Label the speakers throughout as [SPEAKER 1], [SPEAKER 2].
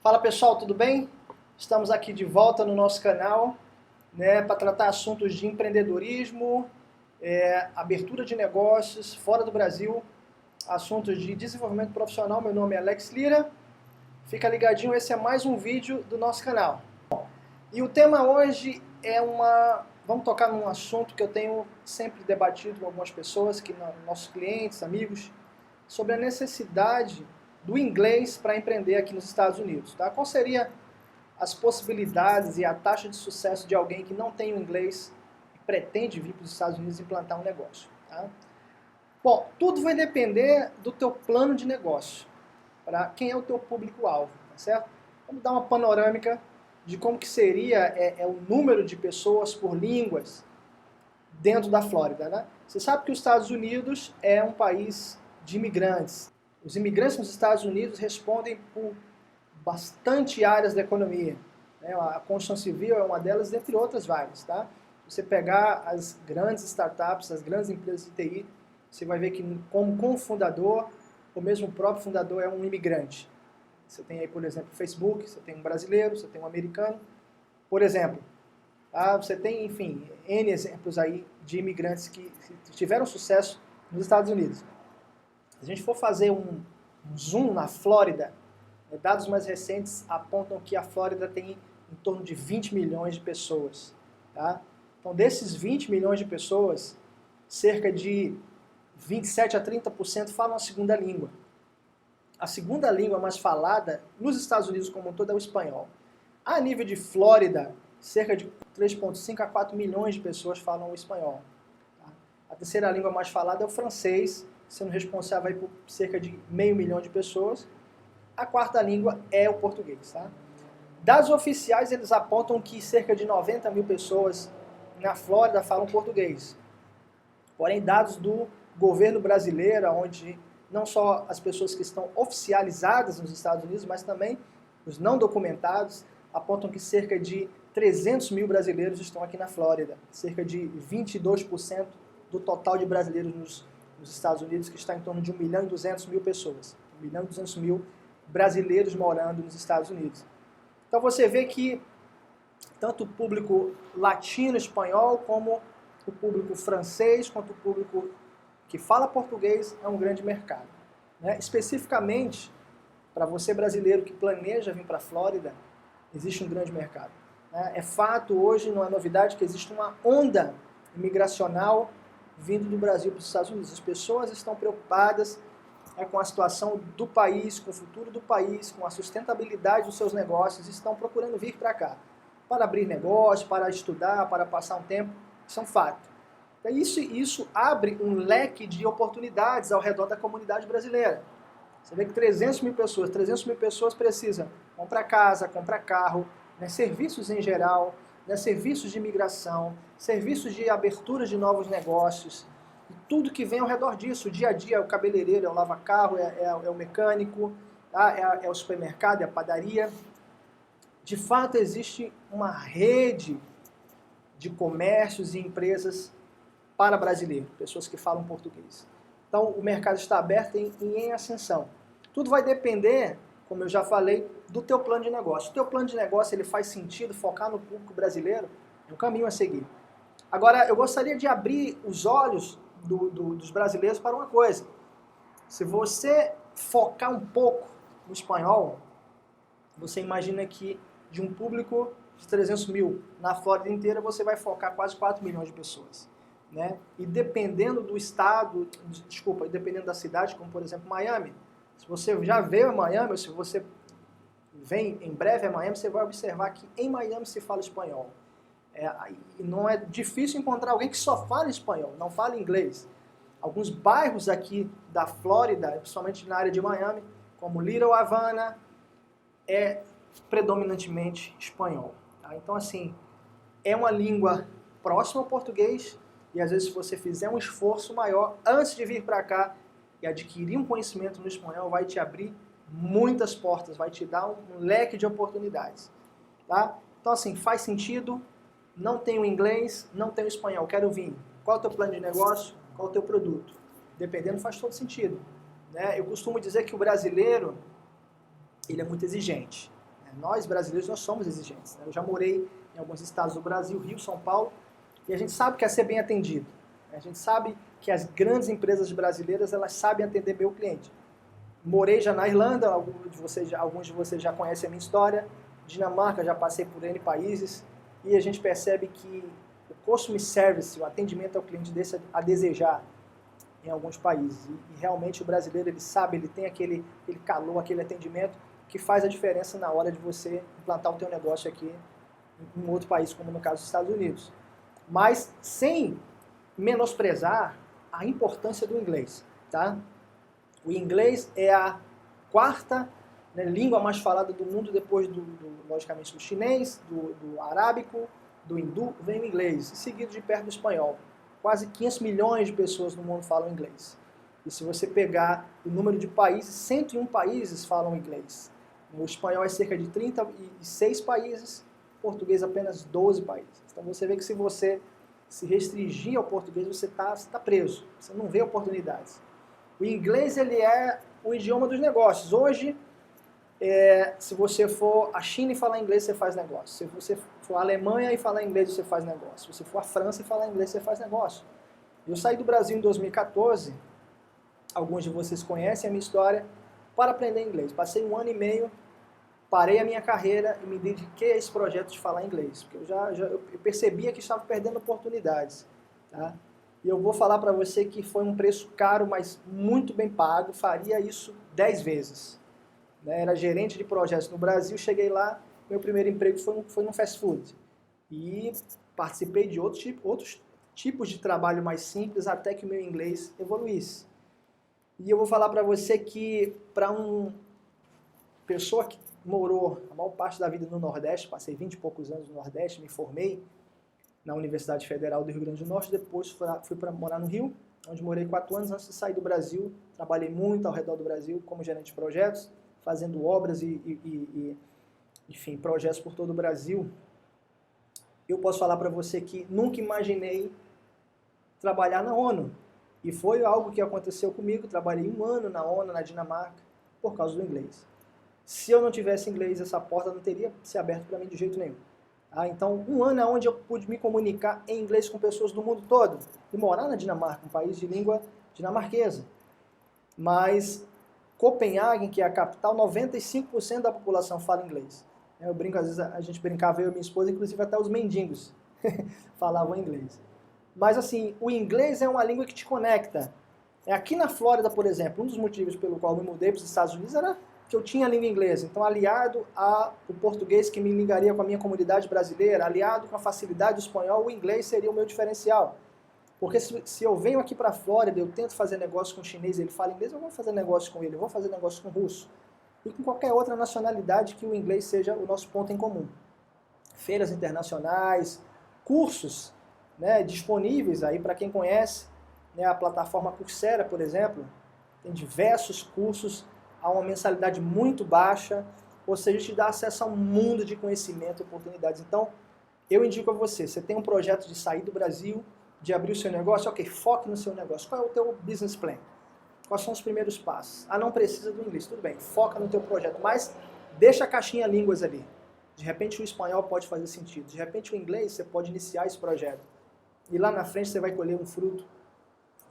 [SPEAKER 1] Fala pessoal, tudo bem? Estamos aqui de volta no nosso canal, para tratar assuntos de empreendedorismo, abertura de negócios fora do Brasil, assuntos de desenvolvimento profissional. Meu nome é Alex Lira, fica ligadinho, esse é mais um vídeo do nosso canal. E o tema hoje vamos tocar num assunto que eu tenho sempre debatido com algumas pessoas, nossos clientes, amigos, sobre a necessidade do inglês para empreender aqui nos Estados Unidos. Tá? Qual seria as possibilidades e a taxa de sucesso de alguém que não tem o inglês e pretende vir para os Estados Unidos implantar um negócio? Tá? Bom, tudo vai depender do teu plano de negócio, para quem é o teu público-alvo, tá certo? Vamos dar uma panorâmica de como que seria o número de pessoas por línguas dentro da Flórida. Né? Você sabe que os Estados Unidos é um país de imigrantes. Os imigrantes nos Estados Unidos respondem por bastante áreas da economia. Né? A construção civil é uma delas, dentre outras várias. Tá? Se você pegar as grandes startups, as grandes empresas de TI, você vai ver que como fundador, ou mesmo o próprio fundador é um imigrante. Você tem aí, por exemplo, o Facebook, você tem um brasileiro, você tem um americano, por exemplo. Tá? Você tem, enfim, N exemplos aí de imigrantes que tiveram sucesso nos Estados Unidos. Se a gente for fazer um zoom na Flórida, dados mais recentes apontam que a Flórida tem em torno de 20 milhões de pessoas. Tá? Então, desses 20 milhões de pessoas, cerca de 27 a 30% falam a segunda língua. A segunda língua mais falada nos Estados Unidos como um todo é o espanhol. A nível de Flórida, cerca de 3,5 a 4 milhões de pessoas falam o espanhol. Tá? A terceira língua mais falada é o francês, sendo responsável aí por cerca de meio milhão de pessoas. A quarta língua é o português. Tá? Dados oficiais, eles apontam que cerca de 90 mil pessoas na Flórida falam português. Porém, dados do governo brasileiro, onde não só as pessoas que estão oficializadas nos Estados Unidos, mas também os não documentados, apontam que cerca de 300 mil brasileiros estão aqui na Flórida. Cerca de 22% do total de brasileiros nos Estados Unidos, que está em torno de 1 milhão e 200 mil pessoas. 1 milhão e 200 mil brasileiros morando nos Estados Unidos. Então você vê que tanto o público latino, espanhol, como o público francês, quanto o público que fala português é um grande mercado. Né? Especificamente, para você brasileiro que planeja vir para a Flórida, existe um grande mercado. Né? É fato hoje, não é novidade, que existe uma onda imigracional vindo do Brasil para os Estados Unidos. As pessoas estão preocupadas com a situação do país, com o futuro do país, com a sustentabilidade dos seus negócios, e estão procurando vir para cá, para abrir negócio, para estudar, para passar um tempo. Isso é um fato. Isso abre um leque de oportunidades ao redor da comunidade brasileira. Você vê que 300 mil pessoas precisam comprar casa, comprar carro, né, serviços em geral, né, serviços de imigração, serviços de abertura de novos negócios, e tudo que vem ao redor disso. O dia a dia é o cabeleireiro, é o lava-carro, é o mecânico, tá? É o supermercado, é a padaria. De fato, existe uma rede de comércios e empresas para brasileiro, pessoas que falam português. Então, o mercado está aberto e em ascensão. Tudo vai depender, como eu já falei, do teu plano de negócio. O teu plano de negócio ele faz sentido focar no público brasileiro, é um caminho a seguir. Agora, eu gostaria de abrir os olhos dos brasileiros para uma coisa. Se você focar um pouco no espanhol, você imagina que de um público de 300 mil na Flórida inteira, você vai focar quase 4 milhões de pessoas. Né? E dependendo do estado, dependendo da cidade, como por exemplo Miami, se você já veio a Miami, ou se você vem em breve a Miami, você vai observar que em Miami se fala espanhol. E não é difícil encontrar alguém que só fala espanhol, não fala inglês. Alguns bairros aqui da Flórida, principalmente na área de Miami, como Little Havana, é predominantemente espanhol. Tá? Então, assim, é uma língua próxima ao português, e às vezes se você fizer um esforço maior antes de vir para cá e adquirir um conhecimento no espanhol, vai te abrir muitas portas, vai te dar um leque de oportunidades. Tá? Então, assim, faz sentido. Não tenho inglês, não tenho espanhol, quero vir. Qual é o teu plano de negócio? Qual é o teu produto? Dependendo, faz todo sentido. Né? Eu costumo dizer que o brasileiro ele é muito exigente. Nós, brasileiros, nós somos exigentes. Né? Eu já morei em alguns estados do Brasil, Rio, São Paulo, e a gente sabe que é ser bem atendido. A gente sabe que as grandes empresas brasileiras, elas sabem atender bem o cliente. Morei já na Irlanda, alguns de vocês já conhecem a minha história. Dinamarca, já passei por N países, e a gente percebe que o customer service, o atendimento ao cliente, deixa a desejar em alguns países. E realmente o brasileiro, ele sabe, ele tem aquele calor, aquele atendimento que faz a diferença na hora de você implantar o teu negócio aqui em outro país, como no caso dos Estados Unidos. Mas sem menosprezar a importância do inglês, tá? O inglês é a quarta, né, língua mais falada do mundo, depois logicamente, do chinês, do arábico, do hindu, vem o inglês, seguido de perto do espanhol. Quase 500 milhões de pessoas no mundo falam inglês. E se você pegar o número de países, 101 países falam inglês. O espanhol é cerca de 36 países, o português apenas 12 países. Então você vê que se você se restringir ao português, você tá preso, você não vê oportunidades. O inglês, ele é o idioma dos negócios. Hoje, se você for à China e falar inglês, você faz negócio. Se você for à Alemanha e falar inglês, você faz negócio. Se você for à França e falar inglês, você faz negócio. Eu saí do Brasil em 2014, alguns de vocês conhecem a minha história, para aprender inglês. Passei 1 ano e meio, parei a minha carreira e me dediquei a esse projeto de falar inglês, porque eu percebia que estava perdendo oportunidades. Tá? E eu vou falar para você que foi um preço caro, mas muito bem pago, faria isso 10 vezes. Era gerente de projetos no Brasil, cheguei lá, meu primeiro emprego foi no fast food. E participei de outros tipos de trabalho mais simples até que o meu inglês evoluísse. E eu vou falar para você que para uma pessoa que morou a maior parte da vida no Nordeste, passei 20 e poucos anos no Nordeste, me formei na Universidade Federal do Rio Grande do Norte, depois fui para morar no Rio, onde morei 4 anos antes de sair do Brasil. Trabalhei muito ao redor do Brasil como gerente de projetos, fazendo obras enfim, projetos por todo o Brasil. Eu posso falar para você que nunca imaginei trabalhar na ONU. E foi algo que aconteceu comigo. Trabalhei 1 ano na ONU, na Dinamarca, por causa do inglês. Se eu não tivesse inglês, essa porta não teria se aberto para mim de jeito nenhum. Então, 1 ano é onde eu pude me comunicar em inglês com pessoas do mundo todo. E morar na Dinamarca, um país de língua dinamarquesa. Mas Copenhague, que é a capital, 95% da população fala inglês. Eu brinco, às vezes a gente brincava, eu e minha esposa, inclusive até os mendigos falavam inglês. Mas assim, o inglês é uma língua que te conecta. Aqui na Flórida, por exemplo, um dos motivos pelo qual eu me mudei para os Estados Unidos era que eu tinha a língua inglesa. Então, aliado ao português que me ligaria com a minha comunidade brasileira, aliado com a facilidade do espanhol, o inglês seria o meu diferencial. Porque se eu venho aqui para a Flórida, eu tento fazer negócio com um chinês, ele fala inglês, eu vou fazer negócio com ele, eu vou fazer negócio com o russo. E com qualquer outra nacionalidade que o inglês seja o nosso ponto em comum. Feiras internacionais, cursos, né, disponíveis aí para quem conhece, né, a plataforma Coursera, por exemplo, tem diversos cursos a uma mensalidade muito baixa, ou seja, te dá acesso a um mundo de conhecimento e oportunidades. Então, eu indico a você, você tem um projeto de sair do Brasil, de abrir o seu negócio, ok, foque no seu negócio. Qual é o teu business plan? Quais são os primeiros passos? Não precisa do inglês, tudo bem, foca no teu projeto, mas deixa a caixinha línguas ali. De repente o espanhol pode fazer sentido, de repente o inglês você pode iniciar esse projeto. E lá na frente você vai colher um fruto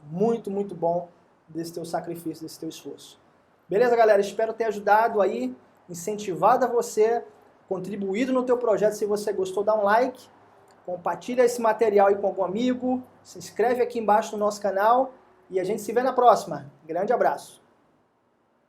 [SPEAKER 1] muito, muito bom desse teu sacrifício, desse teu esforço. Beleza, galera? Espero ter ajudado aí, incentivado a você, contribuído no teu projeto. Se você gostou, dá um like, compartilha esse material aí com algum amigo, se inscreve aqui embaixo no nosso canal e a gente se vê na próxima. Grande abraço!